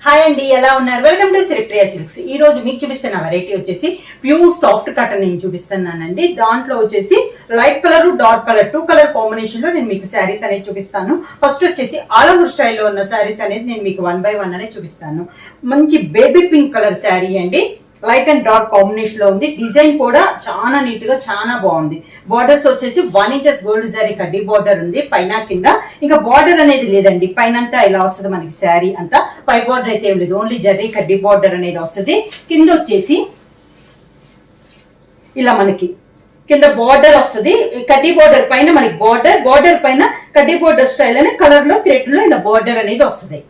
Hi అండి, ఎలా ఉన్నారు? Welcome to Sripriya silks. ఈ రోజు మీకు చూపిస్తున్న వెరైటీ వచ్చేసి ప్యూర్ సాఫ్ట్ కాటన్ నేను చూపిస్తున్నానండి. దాంట్లో వచ్చేసి light colour, dark colour, 2 colour combination లో నేను మీకు శారీస్ అనేది చూపిస్తాను. ఫస్ట్ వచ్చేసి ఆల్ ఓవర్ స్టైల్లో ఉన్న శారీస్ అనేది నేను మీకు 1 by 1 అనేది చూపిస్తాను. మంచి బేబీ పింక్ కలర్ శారీ అండి, లైట్ అండ్ డార్క్ కాంబినేషన్ లో ఉంది. డిజైన్ కూడా చాలా నీట్ గా చాలా బాగుంది. బార్డర్స్ వచ్చేసి 1 inch గోల్డ్ జరీ కడ్డీ బార్డర్ ఉంది పైన కింద. ఇంకా బార్డర్ అనేది లేదండి, పైన అంతా ఇలా వస్తుంది మనకి శారీ అంతా. పై బార్డర్ అయితే ఏం లేదు, ఓన్లీ జరీ కడ్డీ బార్డర్ అనేది వస్తుంది. కింద వచ్చేసి ఇలా మనకి కింద బార్డర్ వస్తుంది. కడ్డీ బార్డర్ పైన మనకి బార్డర్ పైన కడ్డీ బార్డర్ స్టైల్ అనే కలర్ లో థ్రెడ్ లో ఇలా బార్డర్ అనేది వస్తుంది.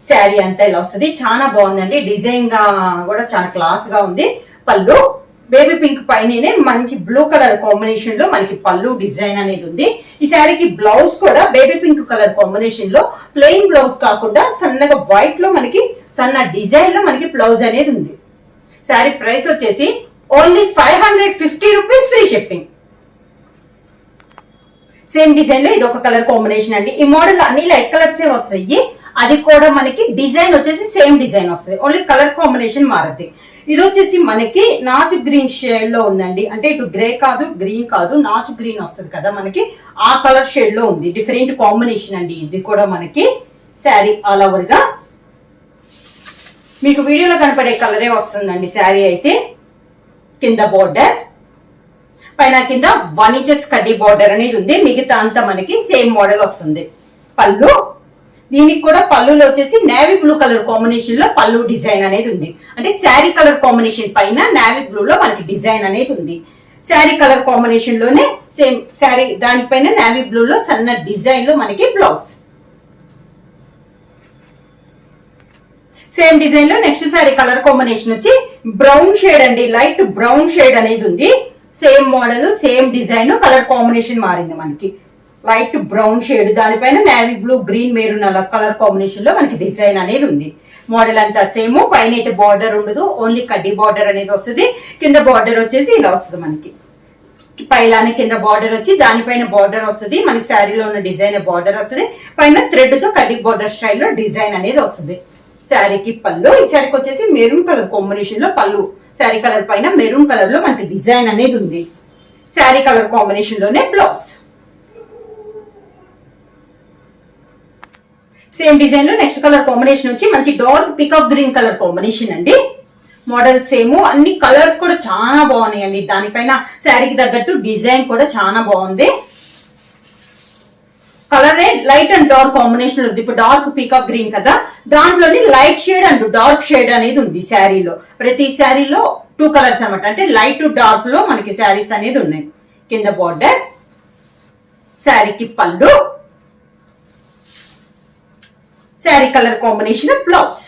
శారీ అంతా ఇలా వస్తుంది, చాలా బాగుందండి. డిజైన్ గా కూడా చాలా క్లాస్ గా ఉంది. పళ్ళు బేబీ పింక్ పైననే మంచి బ్లూ కలర్ కాంబినేషన్ లో మనకి పళ్ళు డిజైన్ అనేది ఉంది. ఈ శారీకి బ్లౌజ్ కూడా బేబీ పింక్ కలర్ కాంబినేషన్ లో ప్లెయిన్ బ్లౌజ్ కాకుండా సన్నగా వైట్ లో మనకి సన్న డిజైన్ లో మనకి బ్లౌజ్ అనేది ఉంది. శారీ ప్రైస్ వచ్చేసి only 550 rupees, free shipping. Same design లో ఇది ఒక కలర్ కాంబినేషన్ అండి. ఈ మోడల్ అన్ని లైట్ కలర్స్ వస్తాయి. అది కూడా మనకి డిజైన్ వచ్చేసి సేమ్ డిజైన్ వస్తుంది, ఓన్లీ కలర్ కాంబినేషన్ మారుద్ది. ఇది వచ్చేసి మనకి నాచు గ్రీన్ షేడ్ లో ఉందండి. అంటే ఇటు గ్రే కాదు, గ్రీన్ కాదు, నాచు గ్రీన్ వస్తుంది కదా మనకి, ఆ కలర్ షేడ్ లో ఉంది. డిఫరెంట్ కాంబినేషన్ అండి ఇది కూడా మనకి. శారీ ఆల్ ఓవర్ గా మీకు వీడియోలో కనపడే కలరే వస్తుందండి. శారీ అయితే కింద బార్డర్, పైన కింద 1 inch కడ్డీ బార్డర్ అనేది ఉంది. మిగతా అంతా మనకి సేమ్ మోడల్ వస్తుంది. పళ్ళు, దీనికి కూడా పళ్ళులో వచ్చేసి నేవీ బ్లూ కలర్ కాంబినేషన్ లో పళ్ళు డిజైన్ అనేది ఉంది. అంటే శారీ కలర్ కాంబినేషన్ పైన నేవీ బ్లూ లో మనకి డిజైన్ అనేది ఉంది. శారీ కలర్ కాంబినేషన్ లోనే సేమ్ శారీ దానిపైన నేవీ బ్లూ లో సన్న డిజైన్ లో మనకి బ్లౌజ్. సేమ్ డిజైన్ లో నెక్స్ట్ శారీ కలర్ కాంబినేషన్ వచ్చి బ్రౌన్ షేడ్ అండి, లైట్ బ్రౌన్ షేడ్ అనేది ఉంది. Same model, same design, colour combination మారింది మనకి. లైట్ బ్రౌన్ షేడ్, దానిపైన నేవీ బ్లూ, గ్రీన్, మెరూన్ అలా కలర్ కాంబినేషన్ లో మనకి డిజైన్ అనేది ఉంది. మోడల్ అంతా సేమ్. పైన అయితే బార్డర్ ఉండదు, ఓన్లీ కడ్డీ బార్డర్ అనేది వస్తుంది. కింద బార్డర్ వచ్చేసి ఇలా వస్తుంది మనకి. పైలానే కింద బార్డర్ వచ్చి దానిపైన బార్డర్ వస్తుంది. మనకి శారీలో ఉన్న డిజైన్ బార్డర్ వస్తుంది. పైన థ్రెడ్ తో కడ్డీ బార్డర్ స్టైల్లో డిజైన్ అనేది వస్తుంది. శారీకి పళ్ళు, ఈ శారీకి వచ్చేసి మెరూన్ కలర్ కాంబినేషన్ లో పళ్ళు. శారీ కలర్ పైన మెరూన్ కలర్ లో మనకి డిజైన్ అనేది ఉంది. శారీ కలర్ కాంబినేషన్ లోనే బ్లౌజ్. సేమ్ డిజైన్ లో నెక్స్ట్ కలర్ కాంబినేషన్ వచ్చి మంచి dark peacock green colour combination అండి. మోడల్ సేమ్, అన్ని కలర్స్ కూడా చాలా బాగున్నాయండి. దానిపైన శారీకి తగ్గట్టు డిజైన్ కూడా చాలా బాగుంది. Colour light and dark combination ఉంది. ఇప్పుడు డార్క్ పీకాక్ గ్రీన్ కదా, దాంట్లోని light shade and dark shade అనేది ఉంది శారీలో. ప్రతి శారీలో 2 కలర్స్ అనమాట, అంటే లైట్ డార్క్ లో మనకి శారీస్ అనేది ఉన్నాయి. కింద బార్డర్, శారీకి పళ్ళు, sari colour combination blouse.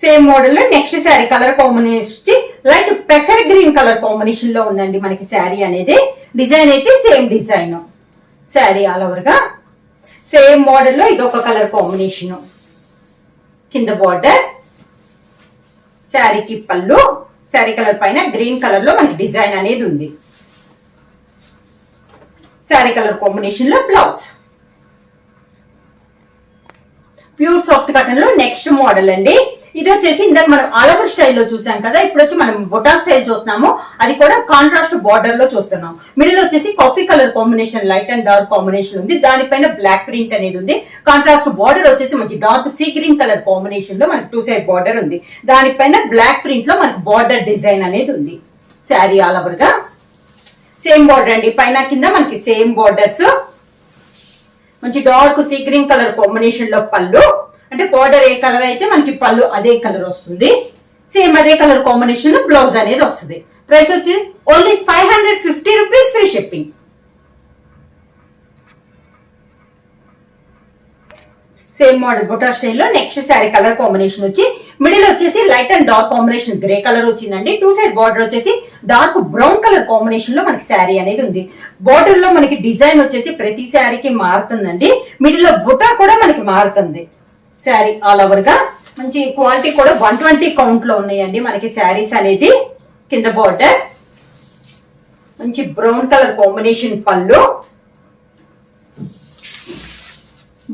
Same model లో next sari colour combination light పెసర్ గ్రీన్ కలర్ కాంబినేషన్ లో ఉందండి మనకి శారీ అనేది. డిజైన్ అయితే same design. Sari all over గా సేమ్ మోడల్ లో ఇదొక కలర్ కాంబినేషన్. కింద బార్డర్, శారీకి పళ్ళు, శారీ కలర్ పైన గ్రీన్ కలర్ లో మనకి డిజైన్ అనేది ఉంది. శారీ కలర్ కాంబినేషన్ లో బ్లౌజ్. ప్యూర్ సాఫ్ట్ కాటన్ లో నెక్స్ట్ మోడల్ అండి. ఇది వచ్చేసి ఇందాక మనం ఆల్ ఓవర్ స్టైల్లో చూసాం కదా, ఇప్పుడు వచ్చి మనం బొటా స్టైల్ చూస్తున్నాము. అది కూడా కాంట్రాస్ట్ బార్డర్ లో చూస్తున్నాం. మిడిల్ వచ్చేసి coffee colour combination, light and dark combination ఉంది. దానిపైన బ్లాక్ ప్రింట్ అనేది ఉంది. కాంట్రాస్ట్ బార్డర్ వచ్చేసి మంచి dark sea green colour combination లో మనకి 2 సైడ్ బార్డర్ ఉంది. దానిపైన బ్లాక్ ప్రింట్ లో మనకి బార్డర్ డిజైన్ అనేది ఉంది. శారీ ఆల్ ఓవర్ గా సేమ్ బార్డర్ అండి, పైన కింద మనకి సేమ్ బార్డర్స్. మంచి dark sea green colour combination లో పళ్ళు, అంటే బార్డర్ ఏ కలర్ అయితే మనకి పళ్ళు అదే కలర్ వస్తుంది. సేమ్ అదే కలర్ కాంబినేషన్ లో బ్లౌజ్ అనేది వస్తుంది. ప్రైస్ వచ్చి only 550 rupees, free shipping. Same model బొటా స్టైల్లో నెక్స్ట్ శారీ కలర్ కాంబినేషన్ వచ్చి మిడిల్ వచ్చేసి light and dark combination grey colour వచ్చిందండి. 2 సైడ్ బార్డర్ వచ్చేసి డార్క్ బ్రౌన్ కలర్ కాంబినేషన్ లో మనకి శారీ అనేది ఉంది. బార్డర్ లో మనకి డిజైన్ వచ్చేసి ప్రతి శారీకి మారుతుందండి. మిడిల్ లో బుటా కూడా మనకి మారుతుంది. శారీ ఆల్ ఓవర్ గా మంచి క్వాలిటీ కూడా 120 కౌంట్ లో ఉన్నాయండి మనకి శారీస్ అనేది. కింద బార్డర్, మంచి బ్రౌన్ కలర్ కాంబినేషన్ పళ్ళు,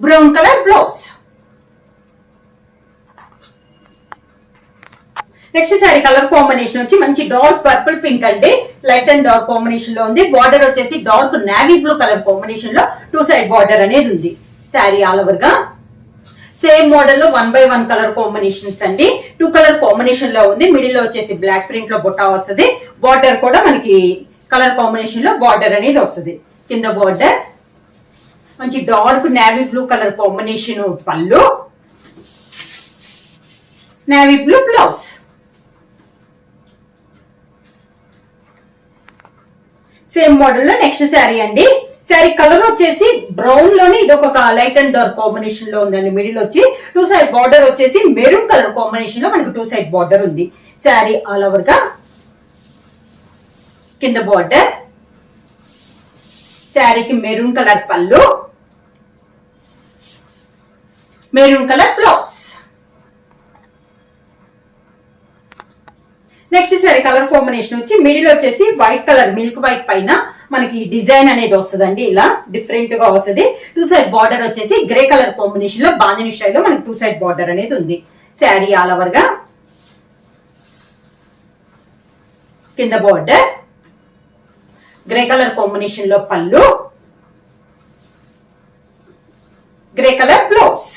brown colour blouse. Next sari colour combination వచ్చి మంచి డార్క్ పర్పుల్ పింక్ అండి, లైట్ అండ్ డార్క్ కాంబినేషన్ లో ఉంది. బార్డర్ వచ్చేసి dark navy blue colour combination లో 2 సైడ్ బార్డర్ అనేది ఉంది. శారీ ఆల్ ఓవర్ గా సేమ్ మోడల్ లో 1 by 1 కలర్ కాంబినేషన్స్ అండి. 2 కలర్ కాంబినేషన్ లో ఉంది. మిడిల్ లో వచ్చేసి బ్లాక్ ప్రింట్ లో బుట్ట వస్తుంది. బార్డర్ కూడా మనకి కలర్ కాంబినేషన్ లో బార్డర్ అనేది వస్తుంది. కింద బార్డర్ మంచి dark navy blue colour combination పళ్ళు, navy blue blouse. Same model లో నెక్స్ట్ శారీ అండి. శారీ కలర్ వచ్చేసి బ్రౌన్ లోనే ఇది ఒక లైట్ అండ్ డార్క్ కాంబినేషన్ లో ఉందండి. మిడిల్ వచ్చి 2 సైడ్ బార్డర్ వచ్చేసి మెరూన్ కలర్ కాంబినేషన్ లో మనకి 2 సైడ్ బార్డర్ ఉంది. శారీ ఆల్ ఓవర్ గా కింద బార్డర్, శారీకి మెరూన్ కలర్ పళ్ళు, maroon colour blouse. Next sari colour combination వచ్చి మిడిల్ వచ్చేసి వైట్ కలర్ మిల్క్ వైట్ పైన మనకి డిజైన్ అనేది వస్తుందండి. ఇలా డిఫరెంట్ గా వస్తుంది. 2 సైడ్ బార్డర్ వచ్చేసి గ్రే కలర్ కాంబినేషన్ లో బాందిని స్టైల్లో మనకి 2 సైడ్ బార్డర్ అనేది ఉంది. శారీ ఆల్ ఓవర్ గా కింద బార్డర్, గ్రే కలర్ కాంబినేషన్ లో పళ్ళు, grey colour blouse.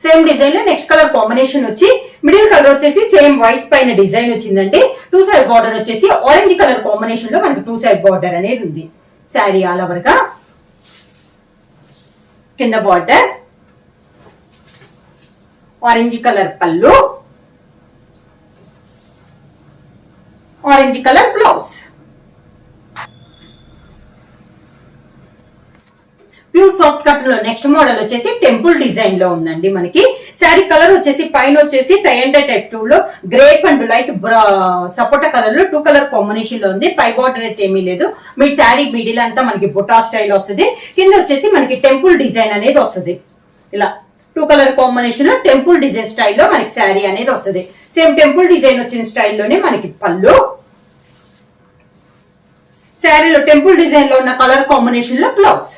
Same design లో నెక్స్ట్ కలర్ కాంబినేషన్ వచ్చి మిడిల్ కలర్ వచ్చేసి సేమ్ వైట్ పైన డిజైన్ వచ్చిందండి. 2 సైడ్ బార్డర్ వచ్చేసి ఆరెంజ్ కలర్ కాంబినేషన్ లో మనకి 2 సైడ్ బార్డర్ అనేది ఉంది. శారీ ఆల్ ఓవర్ గా కింద బార్డర్, ఆరెంజ్ కలర్ పళ్ళు, orange colour blouse. Pure soft cotton లో నెక్స్ట్ మోడల్ వచ్చేసి టెంపుల్ డిజైన్ లో ఉందండి. మనకి శారీ కలర్ వచ్చేసి పైన వచ్చేసి టై అండ్ టైప్ 2 లో grape and light sapota colour లో 2 కలర్ కాంబినేషన్ లో ఉంది. పై బార్డర్ అయితే ఏమీ లేదు. మీ శారీ మిడిల్ అంతా మనకి బుటా స్టైల్ వస్తుంది. కింద వచ్చేసి మనకి టెంపుల్ డిజైన్ అనేది వస్తుంది. ఇలా 2 కలర్ కాంబినేషన్ లో టెంపుల్ డిజైన్ స్టైల్లో మనకి శారీ అనేది వస్తుంది. సేమ్ టెంపుల్ డిజైన్ వచ్చిన స్టైల్లోనే మనకి పళ్ళు, శారీలో టెంపుల్ డిజైన్ లో ఉన్న కలర్ కాంబినేషన్ లో బ్లౌజ్.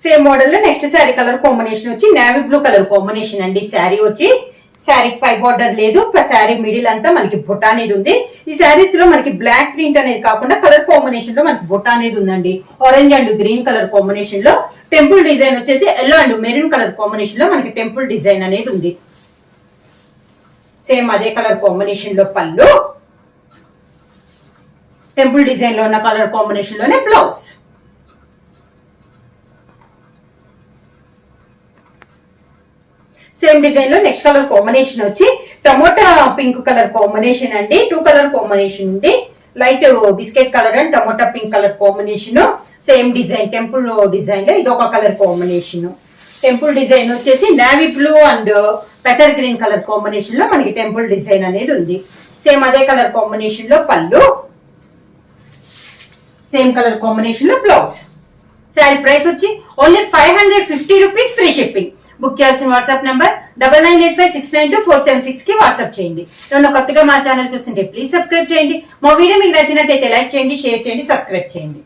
సేమ్ మోడల్ లో నెక్స్ట్ శారీ కలర్ కాంబినేషన్ వచ్చి నావీ బ్లూ కలర్ కాంబినేషన్ అండి. శారీ వచ్చి శారీకి పై బార్డర్ లేదు. శారీ మిడిల్ అంతా మనకి బుట్ట అనేది ఉంది. ఈ శారీస్ లో మనకి బ్లాక్ ప్రింట్ అనేది కాకుండా కలర్ కాంబినేషన్ లో మనకి బుట్ట అనేది ఉందండి. Orange and green colour combination లో టెంపుల్ డిజైన్ వచ్చేసి yellow and maroon colour combination లో మనకి టెంపుల్ డిజైన్ అనేది ఉంది. సేమ్ అదే కలర్ కాంబినేషన్ లో పళ్ళు, టెంపుల్ డిజైన్ లో ఉన్న కలర్ కాంబినేషన్ లోనే బ్లౌజ్. సేమ్ డిజైన్ లో నెక్స్ట్ కలర్ కాంబినేషన్ వచ్చి టమోటా పింక్ కలర్ కాంబినేషన్ అండి. 2 కలర్ కాంబినేషన్ ఉంది. Light biscuit colour and tomato pink colour combination. Same design temple design లో ఇది ఒక కలర్ కాంబినేషన్. టెంపుల్ డిజైన్ వచ్చేసి నావీ బ్లూ అండ్ పెసర్ green colour combination లో మనకి టెంపుల్ డిజైన్ అనేది ఉంది. సేమ్ అదే కలర్ కాంబినేషన్ లో పళ్ళు, సేమ్ కలర్ కాంబినేషన్ లో బ్లౌజ్. శారీ ప్రైస్ వచ్చి only 550 rupees, free shipping. Book చేయాల్సిన వాట్సాప్ నంబర్ 9985692476 కి వాట్సాప్ చేయండి. ఏమన్నా కొత్తగా మా ఛానల్ చూస్తుంటే ప్లీజ్ సబ్స్క్రైబ్ చేయండి. మా వీడియో మీకు నచ్చినట్టయితే లైక్ చేయండి, షేర్ చేయండి, సబ్స్క్రైబ్ చేయండి.